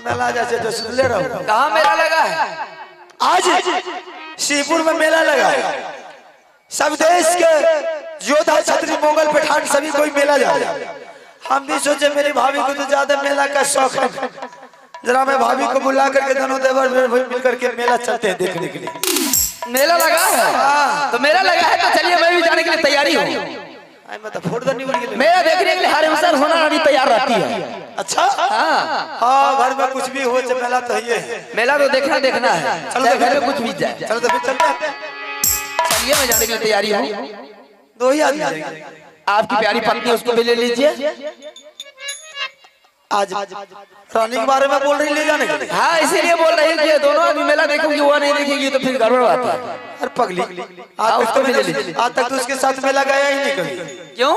मेला जैसे जो सुन ले रहा हूँ। कहाँ मेला लगा है? आज शिवपुर में मेला लगा है। सब देश के योद्धा छत्री मोगल पठान सभी कोई मेला जा रहा है। हम भी सोचे मेरी भाभी को तो ज्यादा मेला का शौक है, जरा मैं भाभी को बुला करके दोनों देवर मिल करके मेला चलते हैं देखने के लिए। मेला लगा है तो मेला लगा है तो चलिए मैं भी जाने के लिए तैयारी हूँ। मेरा देखने के लिए हर इंसान होना अभी तैयार रहती है। अच्छा हाँ घर में कुछ भी हो मेला तो ये मेला तो देखना है। चलो घर में कुछ भी जाए। चलो तो फिर चलते हैं। चलिए मैं जाने के लिए तैयारी हूँ। दो ही आदमी आपकी प्यारी पत्नी उसको भी ले लीजिए। आज रानी के बारे में बोल रही ले जाने के लिए। हाँ इसीलिए बोल रही है कि ये दोनों आदमी मेला देखोगे वो नहीं देखेगी तो फिर गड़बड़ बात है। अरे पगली आज तक तो उसके साथ मेला गया ही नहीं कभी। क्यों?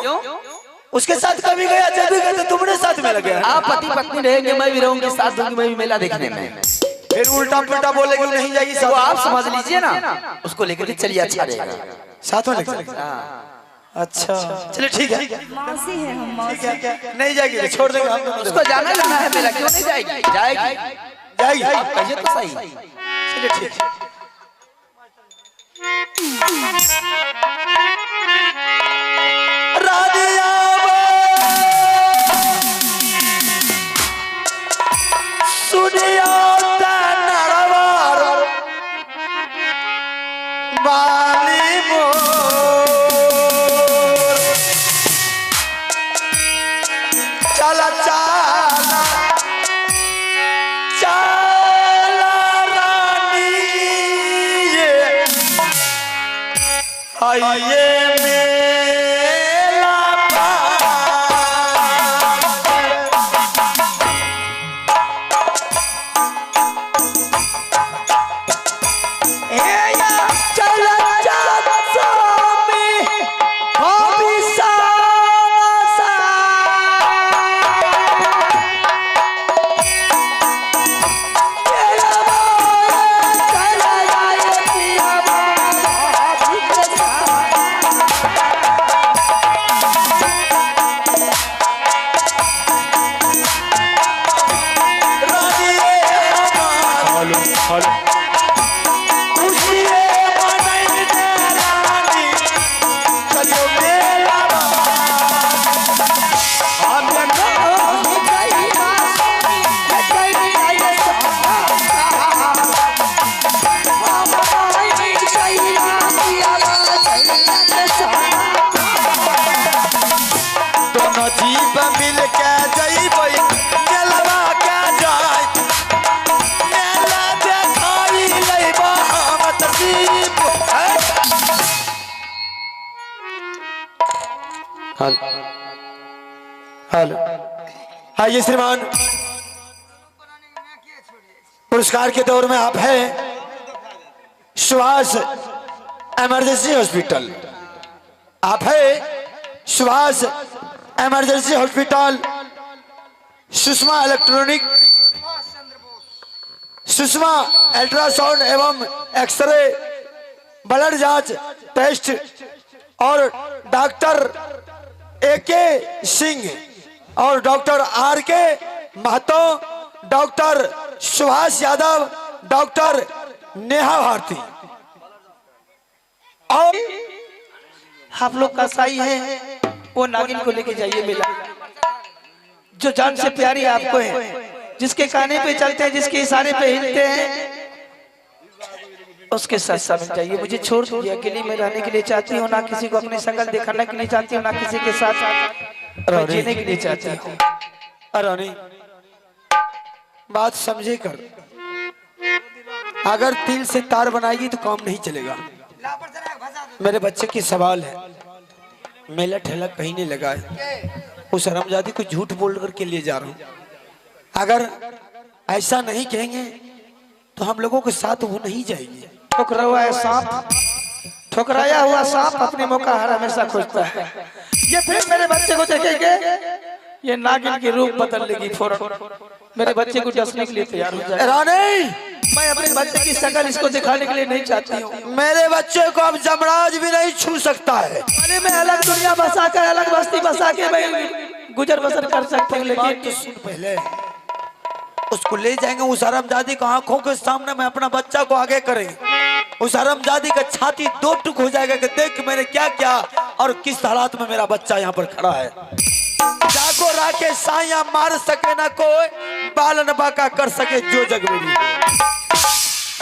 उसके साथ कभी गया, जब भी गया तो तुमने साथ मेला गया। आप पति पत्नी रहेंगे, मैं भी रहूंगी, साथ दूंगी मैं भी मेला देखने में। फिर उल्टा पुल्टा बोलेगी नहीं जाएगी साथ। वो आप समझ लीजिए ना, उसको लेकर के चलिए, अच्छा रहेगा साथ में लेकर। अच्छा चलिए ठीक है, मौसी है हम मौसी। नहीं जाएगी छोड़ देंगे हम। उसको जाना है मेला, क्यों नहीं जाएगी? जाएगी जाएगी, आप कहिए तो सही। चलिए ठीक है। हेलो, आइए श्रीमान, पुरस्कार के दौर में आप हैं सुभाष इमरजेंसी हॉस्पिटल। आप है Subhash emergency hospital, Sushma electronic, Sushma ultrasound एवं एक्सरे, ब्लड जांच टेस्ट और डॉक्टर AK सिंह और doctor RK Mahato, doctor Subhash Yadav, doctor Neha Bharti. और आप लोग का साई है वो नागिन को लेके जाइए मेला, जो जान से प्यारी आपको है, जिसके काने पे चलते हैं, जिसके इशारे पे हिलते हैं, उसके साथ साथ जाइए। मुझे छोड़ दीजिए, अकेले में रहने के लिए चाहती हूँ, ना किसी को अपनी शक्ल दिखाने के लिए चाहती हूँ, ना किसी के साथ मैं जीने के लिए चाहती हूँ। रानी बात समझे कर, अगर तिल से तार बनाएगी तो काम नहीं चलेगा। मेरे बच्चे की सवाल है, मेला ठेला कहीं नहीं लगा है, उस हरामजादी को झूठ बोल करके ले जा रहा हूँ। अगर ऐसा नहीं कहेंगे तो हम लोगों के साथ वो नहीं जाएगी। ठुकराया हुआ सांप अपने मौका हर हमेशा खोजता है। ये फिर मेरे बच्चे को देखेंगे, ये नागिन की रूप बदल लेगी फौरन, मेरे बच्चे को डसने के लिए तैयार हो जाए। रानी, मैं अपने बच्चे की शक्ल इसको दिखाने के लिए नहीं चाहती हूँ। मेरे बच्चे को अब जमराज भी नहीं छू सकता है। अरे मैं अलग दुनिया बसा कर, अलग बस्ती बसा के मैं गुजर बसर कर सकती हूँ, लेकिन तो सुन, पहले उसको ले जाएंगे, उस हरामजादी को आंखों के सामने में अपना बच्चा को आगे करेंगे। उस हरामजादी का छाती दो टुक हो जाएगा कि देख मैंने क्या किया और किस हालात में मेरा बच्चा यहाँ पर खड़ा है। जाको राके साया मार सके ना कोई, बालन बाका कर सके जो जग मेरी।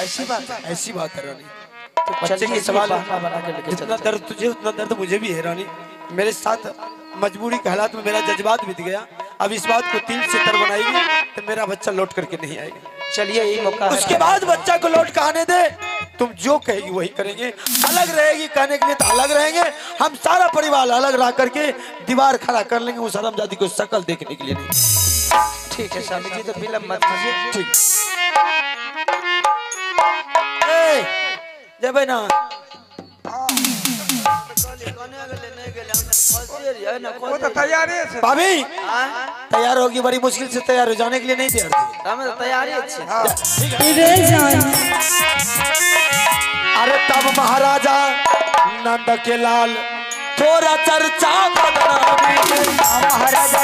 ऐसी बात है, ऐसी बात है रानी। तो बच्चे के सवाल बना के लेके जितना दर्द तुझे उतना दर्द मुझे भी है रानी। मेरे साथ मजबूरी के हालात में मेरा जज्बात बीत गया। अब इस बात को तिल से तर बनाएगी तो मेरा बच्चा लौट करके नहीं आएगा। चलिए यही मौका है। उसके बाद बच्चा को लौट आने दे, तुम जो कहेगी वही करेंगे। अलग रहेगी कहने के लिए तो अलग रहेंगे, हम सारा परिवार अलग रह करके दीवार खड़ा कर लेंगे उस हरामजादी को शक्ल देखने के लिए नहीं। ठीक है स्वामी जी, तो विलम्ब मत कीजिए। ठीक। नेबे ना वो तो तैयार है भाभी तैयार होगी, बड़ी मुश्किल से तैयार हो, जाने के लिए नहीं तैयार थी। हमें तो तैयारी अच्छी अरे तब महाराजा नंद के लाल थोड़ा चर्चा महाराजा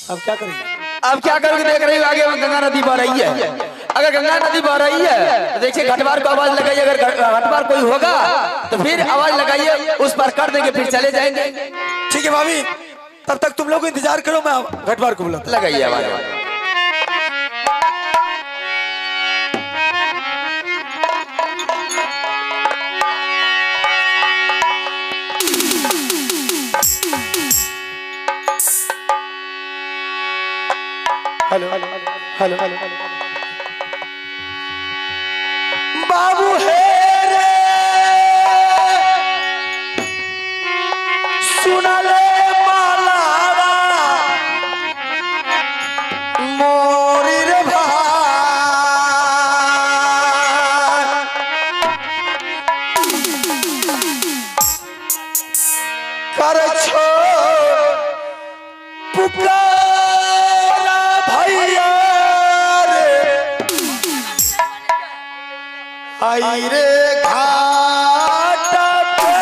अब क्या करेंगे? अब क्या करोगे? देख रही हो आगे गंगा नदी बह रही है। अगर गंगा नदी बह रही है तो देखिए घटवार को आवाज लगाइए। अगर घटवार कोई होगा तो फिर आवाज लगाइए, उस पर कर देंगे, फिर चले जाएंगे। ठीक है भाभी, तब तक तुम लोग इंतजार करो, मैं घटवार को बुलाता हूं। लगाइए आवाज। हेलो हेलो हेलो हेलो बाबू है रे सुना ले मालावा मोरी रे भाई कर छो पुकार आई रे घाट पे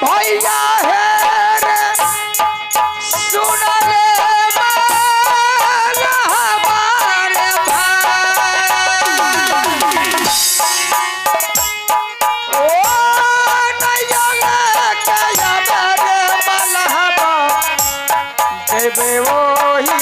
भैया है रे सुन रे माला हमारे भाई ओ नैया कया मेरे मलहबा देवे वही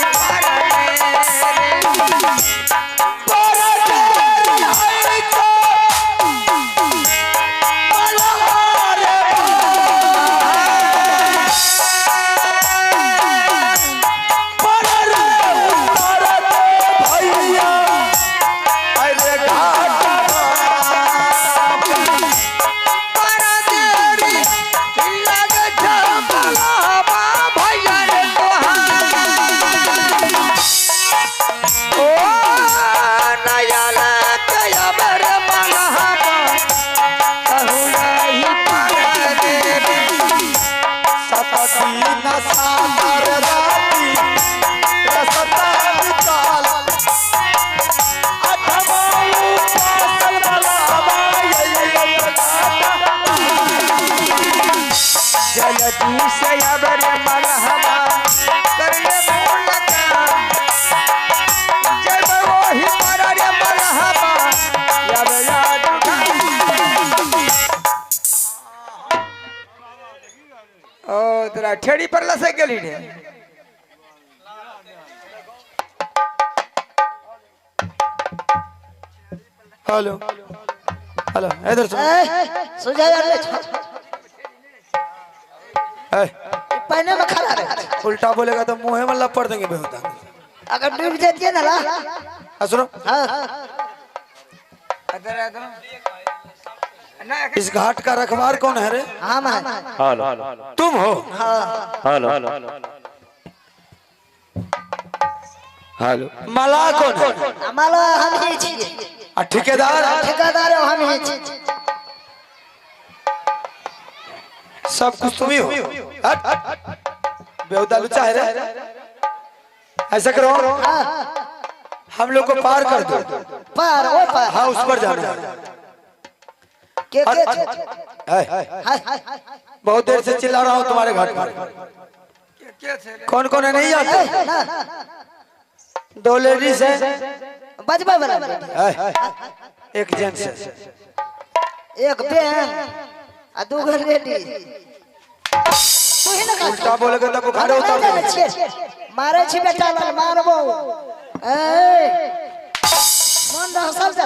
ठेड़ी पर लसे गेली रे हेलो हेलो इधर सुझा यार पहने में खड़ा रहे। उल्टा बोलेगा तो मुंह में लपड़ देंगे बेहुदा। अगर डूब जाती है ना ला सुनो इस घाट का रखवार कौन है रे? हम हैं। तुम हो? हेलो माला कौन है? माला हम ही छिए। ठेकेदार? ठेकेदार हम ही छिए। सब कुछ तुम ही हो? बेहुदा लुच्चा है रे। ऐसा करो हम लोग को पार कर दो। पार ओ पार। हाँ उस पर जाना है। के बहुत देर से चिल्ला रहा हूँ तुम्हारे घाट पर। कौन कौन है नहीं जानते? दो लेडीज है, बजबा वाला एक जेंट्स है, एक बहन आ दो घर लेडी। तू ही ना उल्टा बोलेगा तो बुखार उतार देंगे। मारे छी बेटा लाल मारबो ए मन हसल जा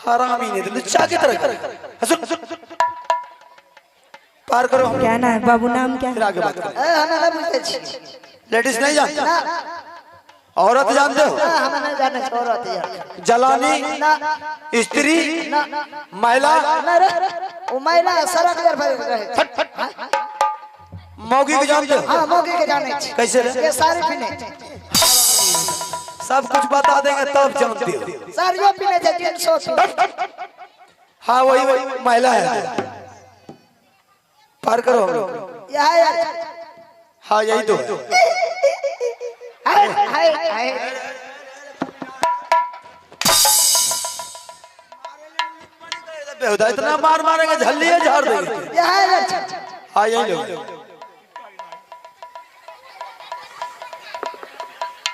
हरामी ने लुच्चा की तरह सुन पार करो क्या नाम है बाबू, नाम क्या फिर है? आगे बात करें। ए हमें ना बुझे छी लेडीज नहीं जानते, ना औरत जानते हो? ना हमें नहीं जाने छी औरत यार जलानी, ना स्त्री, ना महिला, ना रे वो महिला सड़क पर रहे मौगी को जानते हो? हां मौके के जाने छी कैसे रे? ये सारी पीने सब कुछ बता देंगे तब जानते हो। सारियों पीने थे 300 हाँ वही महिला है। पार करो हम लोग। यह यार हाँ यही तो है। हाय हाय हाय बेहुदा इतना मार मारेंगे झल्ली है झाड़ देंगे। यह यार हाँ यही लोग।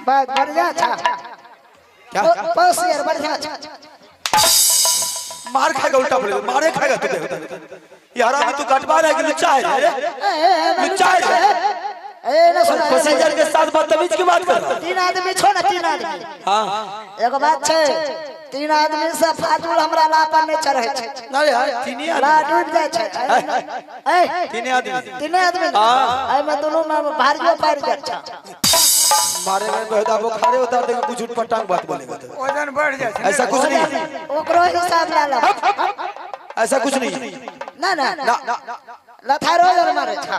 बात बढ़िया था क्या बस यार बढ़िया था मार खाएगा उल्टा बोले मारे खाएगा तू बेहुदा। यार अभी तू कटवार है कि लुच्चा है रे? लुच्चा है। ए ना सुना पैसेंजर के साथ बदतमीज की बात कर रहा है। 3 आदमी छो ना 3 आदमी हाँ एगो बात छे 3 आदमी से फाटुल हमरा लापन नहीं चढ़े छे ना यार तीन ला आदमी डूब जाए छे ए तीन आदमी 3 आदमी हाँ। ए मैं दोनों में भारियो पार जा छा मारे गए बेहुदा बुखारे उतार देंगे कुछ उठपटांग बात बोलेगा तो। वजन बढ़ जाए ऐसा कुछ नहीं है। ओकरो हिसाब ला ला ऐसा कुछ नहीं है। ना ना ना लथारो यार मारे छा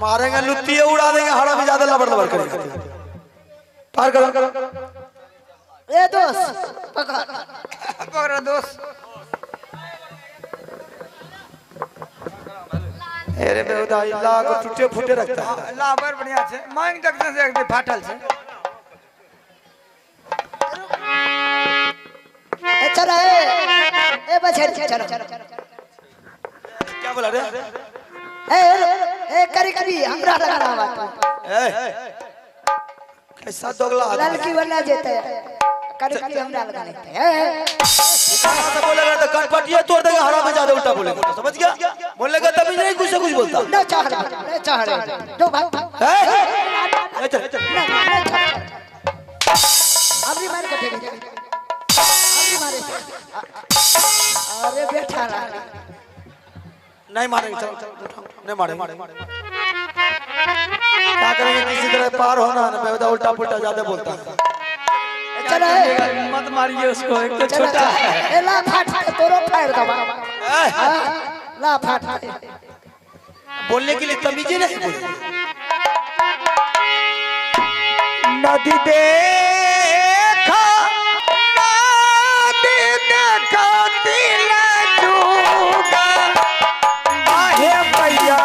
मारेंगे लुत्ती उड़ा देंगे हरा भी ज्यादा लबर लबर करेंगे। पार करो ए दोस्त पकड़ पकड़ो दोस्त। अरे बेहुदा इल्ला को टूटे फूटे रखता है। लाबर बढ़िया छे मांग तक से एक फाटल छे। ए चलो ए बछड़ चलो क्या बोला रे? ए करी करी हमरा लगाना बात ए कैसा दोगला आदमी लड़की वाला जेते करी करी हमरा लगाने ए इतना से बोलेगा तो कटपटिया तोड़ देगा हरा में ज्यादा उल्टा बोलेगा तो समझ गया? बोलेगा तभी नहीं कुछ से कुछ बोलता। न चाह रहे जो भाग ए चल न चाह अभी मार के फेंक अभी मारे अरे बेटा नहीं मारेंगे चल नहीं मारेंगे। क्या करेंगे किसी तरह पार होना है। बेहुदा उल्टा पुल्टा ज्यादा बोलता है। चलो मत मारिए उसको, एक तो चलो छोटा है। ए ला फाट तोरो फाड़ दबा ला फाट बोलने के लिए तमीज नहीं बोली। नदी देखा नदी देखा दिल डूबा बाहे भैया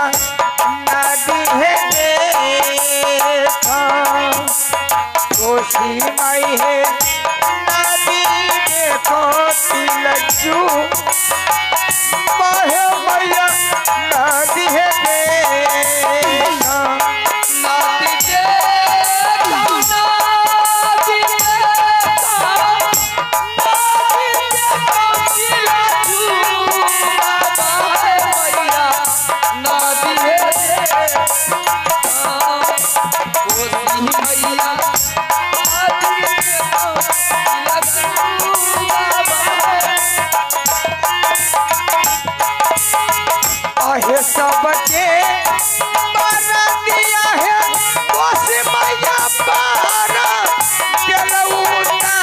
नदी है देखा कोसी माई है नदी देखो दिल डूबा बाहे भैया नदी है देखा नदी आहे सबके बना दिया है कोस मैया पारा चलऊता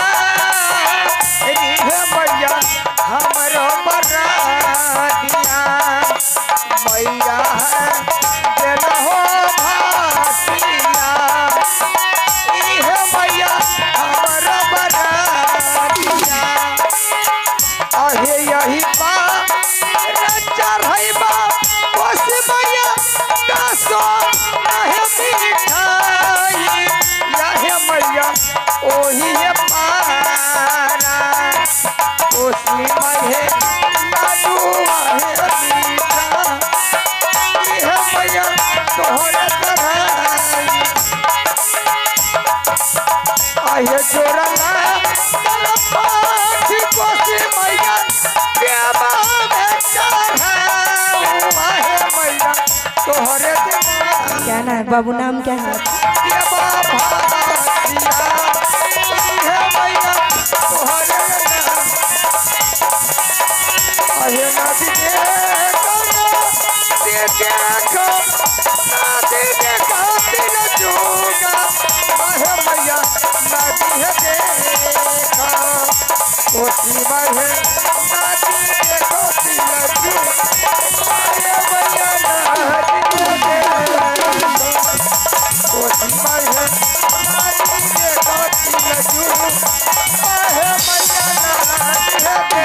री है मैया हमरो बना दिया मैया चल हो भातिया ई है मैया हमरो बना दिया आहे यही बा चढ़ैबा कोस मैया दासो आहे मिठाई याहे मैया ओही है पारा कोसी महे लाडू आहे मीठा ये मैया तोहरे चढ़ाई आहे जोरला पाछी कोसी मैया देवा में चढ़ाई तोहरे दिमाग क्या नाम है बाबू, नाम क्या है? ये बाबा दिया है मैया तोहरे नाम आहे नदी देखो नदी देखो दिल जूगा आहे मैया नदी है देखो कोसी महे नदी देखो दिल जूगा आहे मैया नदी कोसी महे नदी देखो दिल जूगा आहे मैया नदी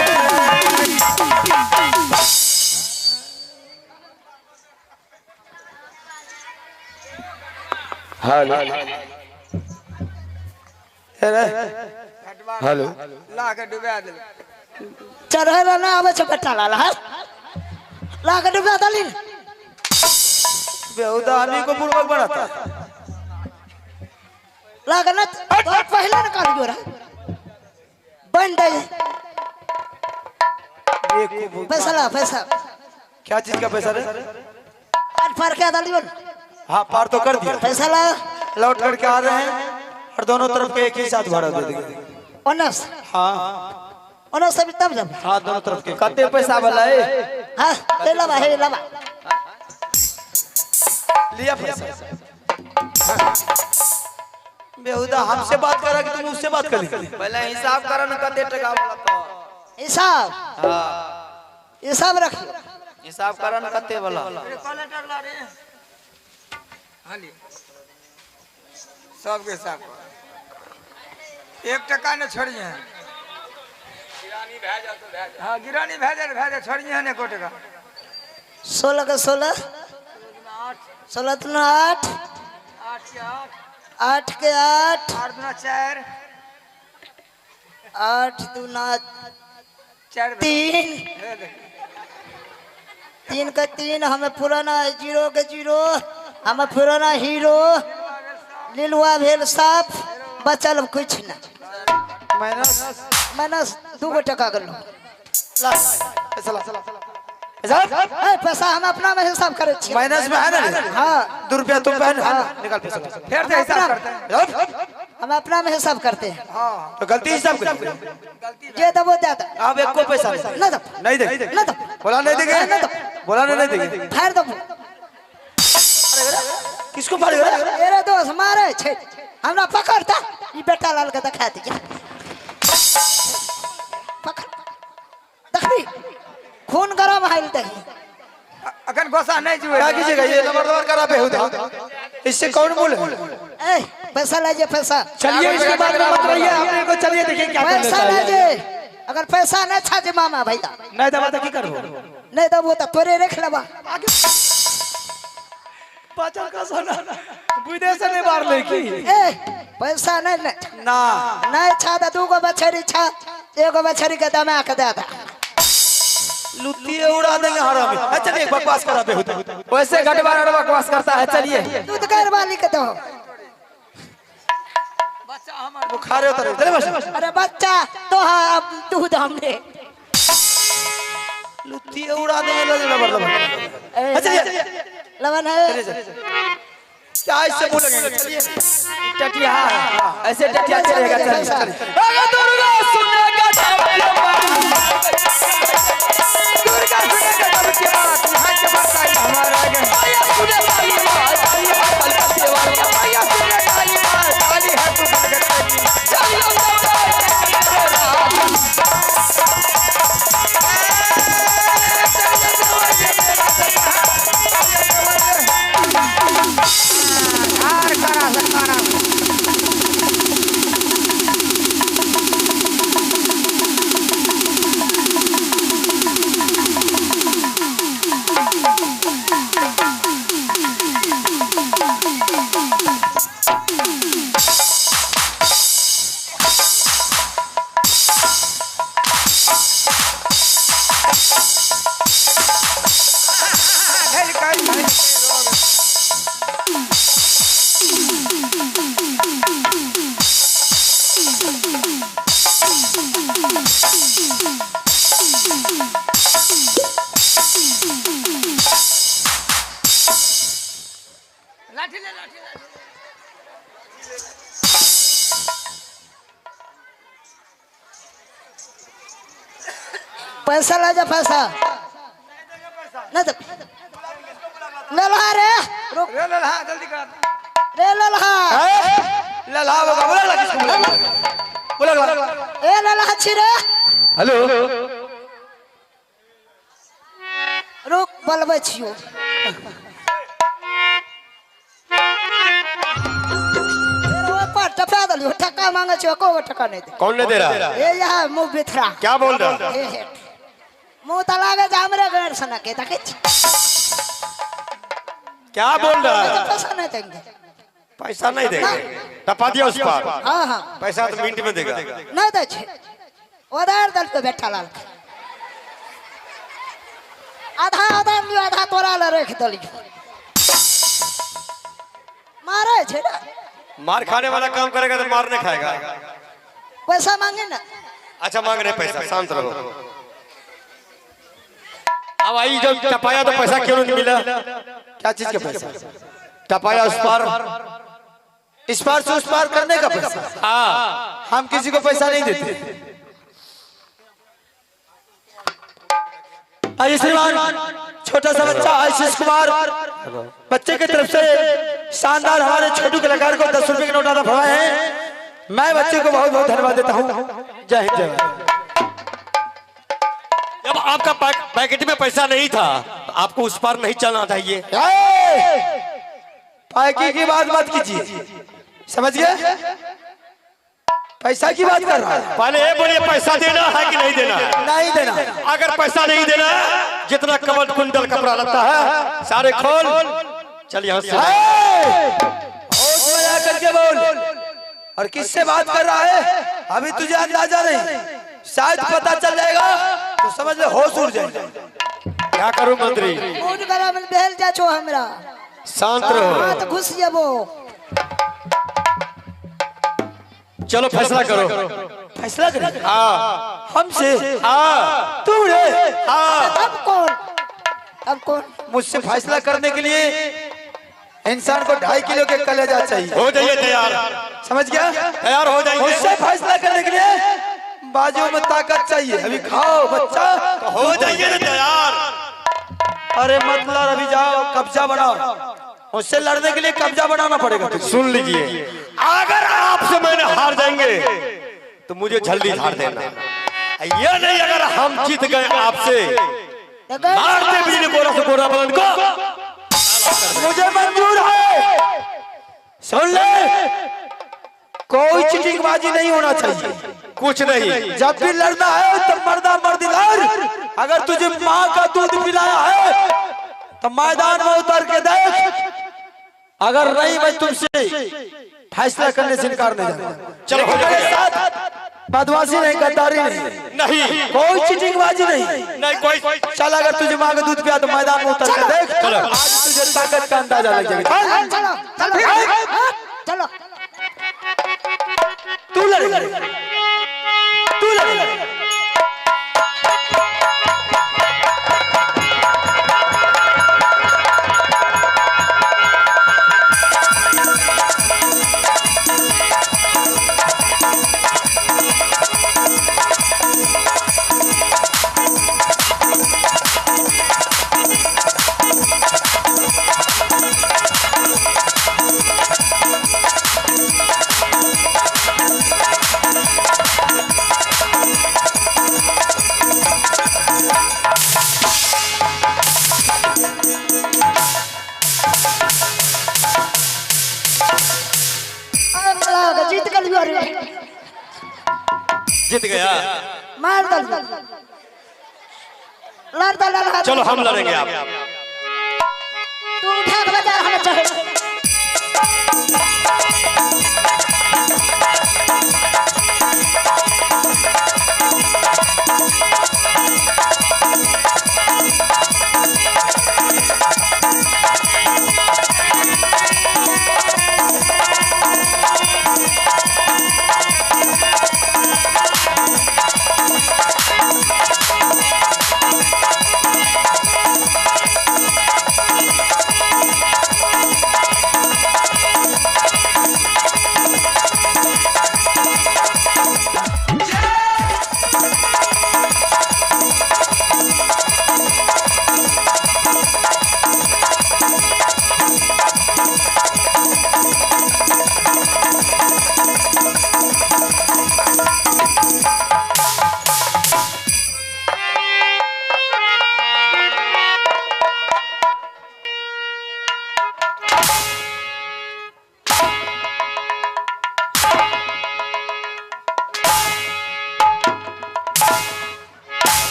हेलो हेलो ला के डुबा दे चढ़े ना आवे छ बेटा लाला है ला के डुबा दली। बेहुदा हमी को बुड़बक बनाता। ला के न तो पहले न काट दियो रे बन दे पैसा ला पैसा। क्या चीज का पैसा रे? आज फर के दलियो हाँ पार तो कर दिया, पैसा ला लौट करके आ रहे हैं और दोनों तरफ के एक ही साथ भाड़ा दे देंगे। ओनस हाँ ओनस सब तब जब हाँ दोनों तरफ के कते पैसा वाला है? हां ले ला हे ला लिया पैसा। बेहुदा हमसे बात करा कि तुम उससे बात कर ली? पहले हिसाब करो ना कते टका वाला तो हिसाब हिसाब रख हिसाब करो ना कते वाला। सबके साथ 1 टका न छोड़िए। हाँ गिरानी भेजा छोड़िए ने को टका 16 के 16 16 तो 8 8 के 8 8 दूना 4 8 दूना 4 3 3 के 3 हमें पुराना 0 के 0 हमें पुराना हीरो लिलुआ भेल साफ बचल कुछ ना माइनस 2 टका कर लो। पैसा हम अपना में हिसाब करे छी माइनस में है ना? हाँ 2 रुपया तुम पहन निकाल पैसा। फिर से हिसाब करते हैं। हम अपना में हिसाब करते हैं। तो गलती हिसाब कर जे दबो दादा आप एक को पैसा ना दो नहीं देंगे। ना दो बोला नहीं देंगे, बोला नहीं देंगे। फाड़ दो किसको फाड़ेगा? मेरे दोस्त मारे छे हमरा पकड़ता ई बेटा लाल के दिखा दीजिए पकड़ देखी खून गरम हाइल दही अखन गोसा नहीं जुए क्या कीजिएगा? ये नंबर करा बेहुदा, इससे कौन बोले? ए पैसा लीजिए पैसा। चलिए इसके बाद में मत रहिए, अपने को चलिए देखिए क्या कर पैसा लेता है। लीजिए अगर पैसा नहीं छा जे मामा भैया नहीं दबा तो की करो? नहीं दबो तो तोरे रख लेबा पाचल का सोना विदेश ने मार ले की ए पैसा नहीं ना नहीं छा दा 2 गो बछड़ी छा 1 गो बछड़ी के दमा के दे दा लुत्ती उड़ा देंगे हरामी। चलिए बकवास करा बेहुदा। वैसे घटबार बकवास करता है। चलिए दूध गैर वाली के दो बुखार उतर चले बस। अरे बच्चा तो हाँ अब दूध हमने लुत्ती उड़ा देंगे मतलब। चलिए लवन है क्या इससे बोलेंगे? चलिए टटिया ऐसे टटिया चलेगा। चलिए अगर दुर्गा सुनेगा तब के बात, दुर्गा सुनेगा तब के बात, यहाँ के बरसाई हमारा गए। आया सुने वाली बात, आया कलकत्ते वाली, आया सुने वाली बात, वाली है तू भगत की। चलिए पैसा ला जा पैसा नहीं तो ले ला रे रुक रे लल्हा जल्दी कर रे लल्हा लल्हा होगा बोला लगा किसको बोला बोला ए लल्हा छिरे हेलो रुक बलबै छियो पर टपा दलियो टका मांगे छियो को टका नहीं दे कौन नहीं दे रहा ए यहाँ मुंह बिथरा क्या बोल रहा मुंह तो लागे जामरे गैर सना के तके क्या बोल रहा है पैसा नहीं देंगे पैसा नहीं देगा टपा दिया उस पर हाँ हाँ पैसा तो मिनट में देगा नहीं दे छे उधर दल पे बैठा लाल आधा आधा लियो आधा तोरा ले रख दलियो मारे छे ना मार खाने वाला काम करेगा तो मार नहीं खाएगा पैसा मांगे ना अच्छा मांग रहे पैसा शांत रहो अब आई जब टपाया तो पैसा क्यों नहीं मिला क्या चीज का पैसा टपाया उस पर इस पार से उस पार करने का पैसा हाँ हम किसी को पैसा नहीं देते आइए श्रीमान छोटा सा बच्चा आशीष कुमार बच्चे की तरफ से शानदार हमारे छोटू कलाकार को 10 रुपए के नोट अदा फरमाए हैं मैं बच्चे को बहुत बहुत धन्यवाद देता हूँ जय हिंद जय भारत। जब आपका पैकेट में पैसा नहीं था तो आपको उस पर नहीं चलना चाहिए पैकी की बात मत कीजिए समझ गए पैसा की बात कर रहा है पहले ये बोलिए पैसा देना है कि नहीं देना है नहीं देना अगर पैसा नहीं देना है जितना कमल कुंडल कपड़ा लगता है सारे खोल चल यहाँ से होश में आ करके बोल और किससे बात कर रहा है अभी तुझे अंदाजा नहीं शायद पता चल जाएगा तो समझ ले होश उड़ जाएगा क्या करूं मंत्री मूड करा में बेल जा छो हमरा शांत रहो हाथ घुस जेबो चलो फैसला करो फैसला करें हाँ हमसे हाँ तू रे अब कौन मुझसे फैसला करने के लिए इंसान को 2.5 किलो के कलेजा चाहिए हो जाइए तैयार समझ गया तैयार हो जाइए मुझसे फैसला करने के लिए बाजू में ताकत चाहिए अभी खाओ बच्चा हो जाइए ना तैयार अरे मत लड़ अभी जाओ कब्जा बनाओ उससे लड़ने के लिए कब्जा बनाना पड़ेगा तुझे सुन लीजिए अगर आपसे मैंने हार जाएंगे तो मुझे जल्दी हार देना ये नहीं अगर हम जीत गए आपसे मारते बिजली गोरा से गोरा बलन को मुझे मंजूर है सुन ले कोई चिटिंगबाजी नहीं होना चाहिए कुछ नहीं जब भी लड़ना है तो मर्दा मर्द लड़ अगर तुझे माँ का दूध पिलाया है तो मैदान में उतर के देख अगर नहीं मैं तुमसे फैसला करने से इनकार नहीं करूंगा चलो हो मेरे जाइए साथ बदमाशी नहीं गद्दारी नहीं नहीं कोई चिटिंगबाजी नहीं नहीं कोई चल अगर तुझे माँ का दूध पिया तो मैदान में उतर के देख आज तुझे ताकत का अंदाजा लग जाएगा चलो चलो चलो तू लड़ तू लड़ जीत गया मार दल लड़ दल चलो हम लड़ेंगे आप तू उठा के बजा हमें चाहे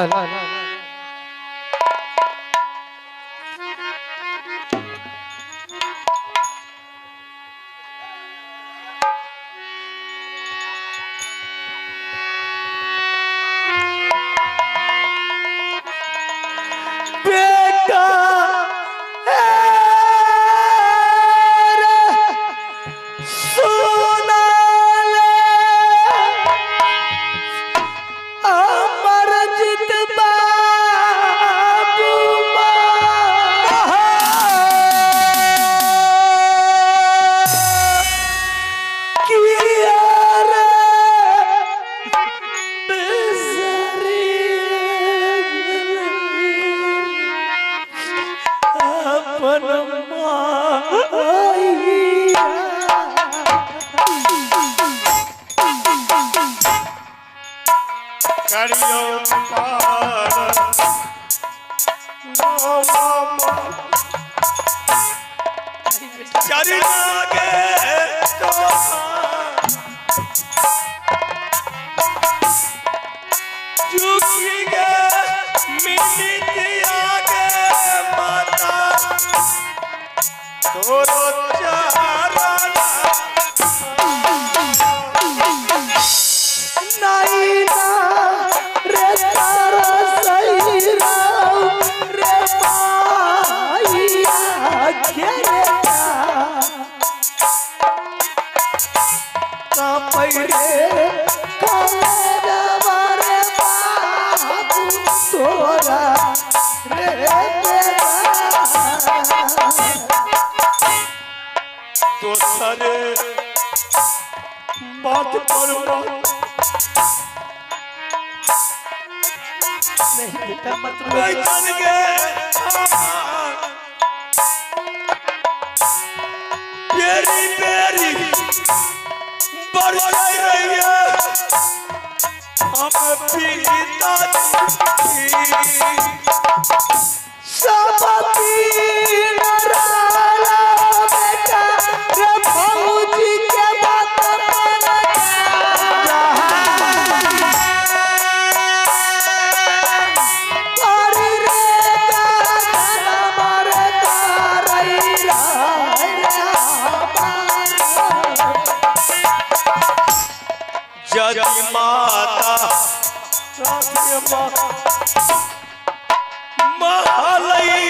महल। बेटा सुना ले अमरजीत बाबू किया रे बेसरी अपन माईया करियो पार मामा चरना के तो झुकी गे मिटिया के माता तोरो चरण नहीं ना रे तारा सही राम रे माईया घेरे का पैरे मारे बाबू तोरा रे दोसरे बात पर नहीं बेटा मत रो। बैठन के पेरी पेरी बरसाई रही है हम पीता सब तीन राला बेटा रे भौजी के बात हरी रे गाना मारे तारई जज माता महालई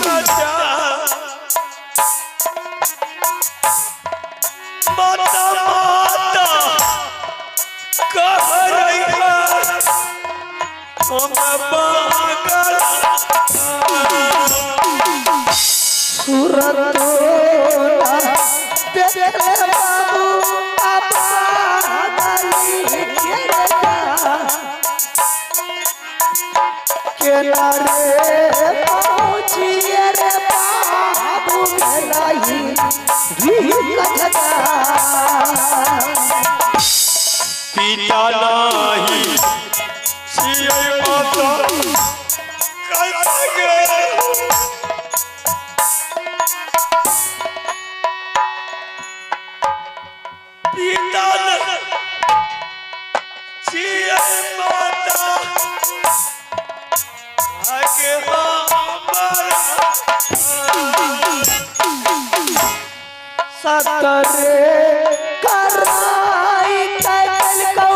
राजा माता माता कह रही है हम बागल सूरत तेरे बाबू के रे पहुंचिए रे बाबू लाई पिता नहीं सिए माता कहेंगे पिता नहीं सिए माता आगे हमारा सतरे कराई कैल को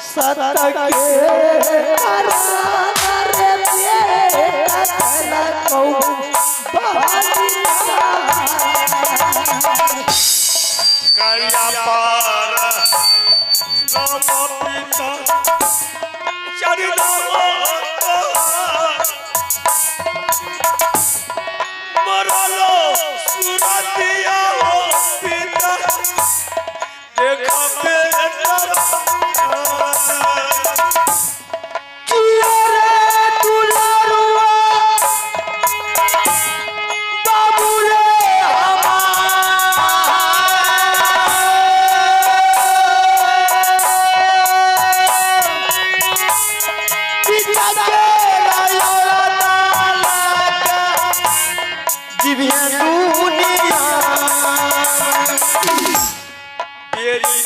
सतरे करारे कैल को करिया पार नाम पिता चरना मरलो सुरतिया हो पिता देखा बेटा किया रे दुलारुआ बाबू रे हमार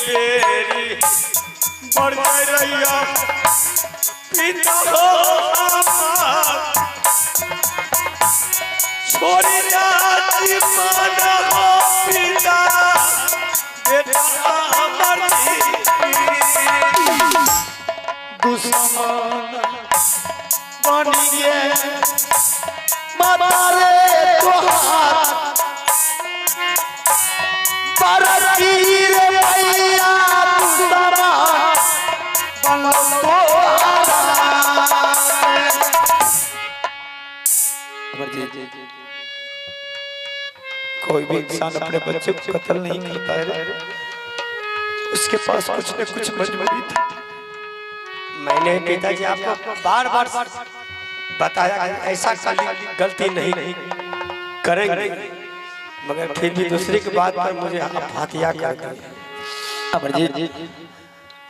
बेरी बढ़ जाए रैया पिता हो हमार छोड़ी जाती माना हो पिता बेटा हमर दुश्मन बनिए मारे तोहार परकीर भैया दुश्मन बन कोई भी इंसान अपने बच्चे को कत्ल नहीं करता है, उसके पास कुछ न कुछ मजबूरी थी। मैंने पिताजी आपको बार बार बताया कि ऐसा गलती नहीं करेंगे, मगर फिर भी दूसरे की बात पर मुझे आप हत्या कर दिए। अमरजीत,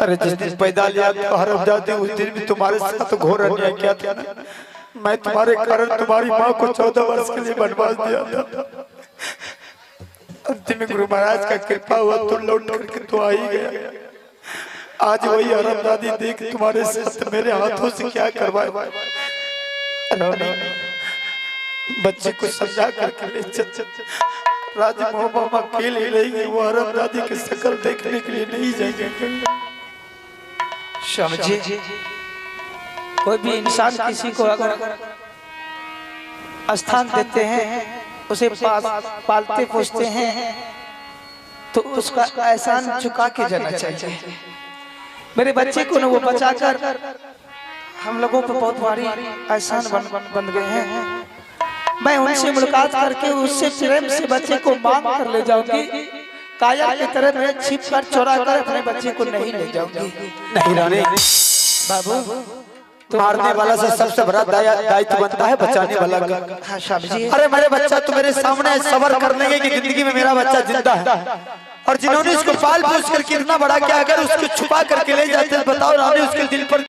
अरे जिस दिन पैदा लिया तो हरमजादे उस दिन भी तुम्हारे साथ घोर अन्याय किया था ना। मैं तुम्हारे कारण तुम्हारी माँ को 14 वर्ष के लिए बनवास दिया था। अंतिम में गुरु महाराज का कृपा हुआ तो लौट करके तो आ ही गया। आज वही हरमजादी देख तुम्हारे साथ मेरे हाथों से क्या करवाए। बच्चे को समझा करके ले चल। राज मोहम्मद अकेले रहेंगे, वो हरमजादी की शक्ल देखने के लिए नहीं जाएंगे। समझिए, कोई भी इंसान किसी को अगर स्थान देते हैं, उसे पालते पोसते हैं, तो उसका एहसान चुका के जाना चाहिए। मेरे बच्चे को न वो बचाकर हम लोगों पर बहुत भारी एहसान बन गए हैं। मैं उनसे मुलाकात करके उससे प्रेम से बच्चे को मांग कर ले जाऊंगी। कायर की तरह मैं छिप कर चुरा कर अपने बच्चे को नहीं ले जाऊंगी। नहीं रानी बाबू, मारने वाला से सबसे बड़ा दायित्व बनता है बचाने वाला का। हाँ शाम जी। अरे मेरे बच्चा तो मेरे सामने सबर कर लेंगे कि जिंदगी में मेरा बच्चा जिंदा है, और जिन्होंने इसको पाल पोस करके इतना बड़ा किया, अगर उसको छुपा करके ले जाते बताओ रानी उसके दिल पर